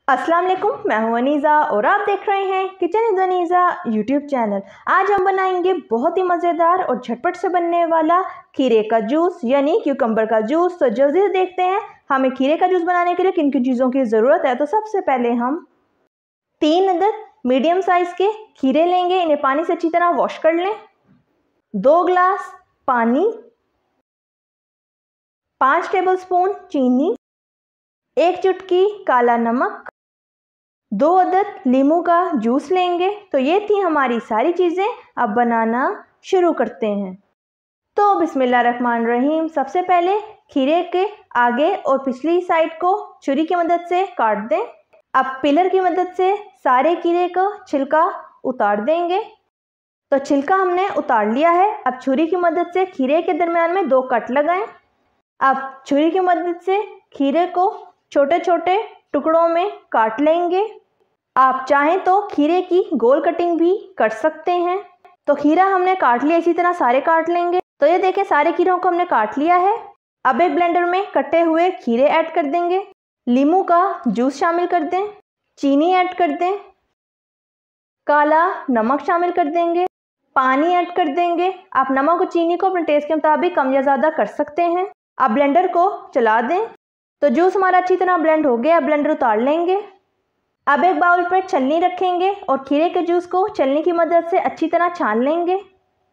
अस्सलाम वालेकुम, मैं हूं अनीज़ा और आप देख रहे हैं kitchen with Aniza YouTube channel. आज हम बनाएंगे बहुत ही मज़ेदार और झटपट से बनने वाला खीरे का जूस यानी क्यूकम्बर का जूस। तो जल्दी से देखते हैं हमें खीरे का जूस बनाने के लिए किन किन चीज़ों की ज़रूरत है। तो सबसे पहले हम 3 अदद मीडियम साइज़ के खीरे लेंगे। इन्हें पानी से अच्छी तरह वॉश कर लें। 2 गिलास पानी, 5 टेबलस्पून चीनी, 1 चुटकी काला नमक, 2 अदद नींबू का जूस लेंगे। तो ये थी हमारी सारी चीज़ें। अब बनाना शुरू करते हैं। तो बिस्मिल्लाहिर्रहमानिर्रहीम। सबसे पहले खीरे के आगे और पिछली साइड को छुरी की मदद से काट दें। अब पिलर की मदद से सारे खीरे का छिलका उतार देंगे। तो छिलका हमने उतार लिया है। अब छुरी की मदद से खीरे के दरमियान में 2 कट लगाएं। अब छुरी की मदद से खीरे को छोटे छोटे टुकड़ों में काट लेंगे। आप चाहें तो खीरे की गोल कटिंग भी कर सकते हैं। तो खीरा हमने काट लिया, इसी तरह सारे काट लेंगे। तो ये देखें, सारे खीरों को हमने काट लिया है। अब एक ब्लेंडर में कटे हुए खीरे ऐड कर देंगे, नींबू का जूस शामिल कर दें, चीनी ऐड कर दें, काला नमक शामिल कर देंगे, पानी ऐड कर देंगे। आप नमक और चीनी को अपने टेस्ट के मुताबिक कम या ज़्यादा कर सकते हैं। अब ब्लेंडर को चला दें। तो जूस हमारा अच्छी तरह ब्लेंड हो गया। अब ब्लेंडर उतार लेंगे। अब एक बाउल पर छलनी रखेंगे और खीरे के जूस को छलनी की मदद से अच्छी तरह छान लेंगे।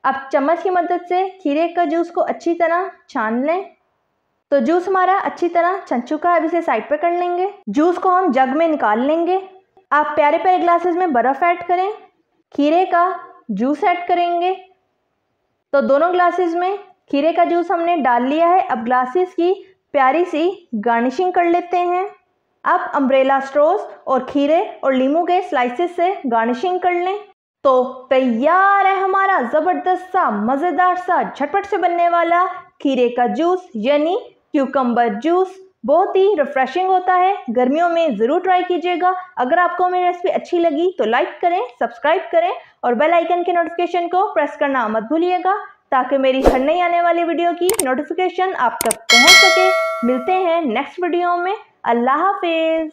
अब चम्मच की मदद से खीरे का जूस को अच्छी तरह छान लें। तो जूस हमारा अच्छी तरह छन चुका है। अब इसे साइड पर कर लेंगे। जूस को हम जग में निकाल लेंगे। आप प्यारे प्यारे ग्लासेस में बर्फ़ ऐड करें, खीरे का जूस ऐड करेंगे। तो दोनों ग्लासेस में खीरे का जूस हमने डाल लिया है। अब ग्लासेस की प्यारी सी गार्निशिंग कर लेते हैं। अब अम्ब्रेला स्ट्रॉस और खीरे और नींबू के स्लाइसेस से गार्निशिंग कर लें। तो तैयार है हमारा ज़बरदस्त सा, मज़ेदार सा, झटपट से बनने वाला खीरे का जूस यानी क्यूकम्बर जूस। बहुत ही रिफ्रेशिंग होता है। गर्मियों में ज़रूर ट्राई कीजिएगा। अगर आपको मेरी रेसिपी अच्छी लगी तो लाइक करें, सब्सक्राइब करें और बेल आइकन के नोटिफिकेशन को प्रेस करना मत भूलिएगा ताकि मेरी हर नई आने वाली वीडियो की नोटिफिकेशन आप तक पहुंच सके। मिलते हैं नेक्स्ट वीडियो में। अल्लाह हाफिज़।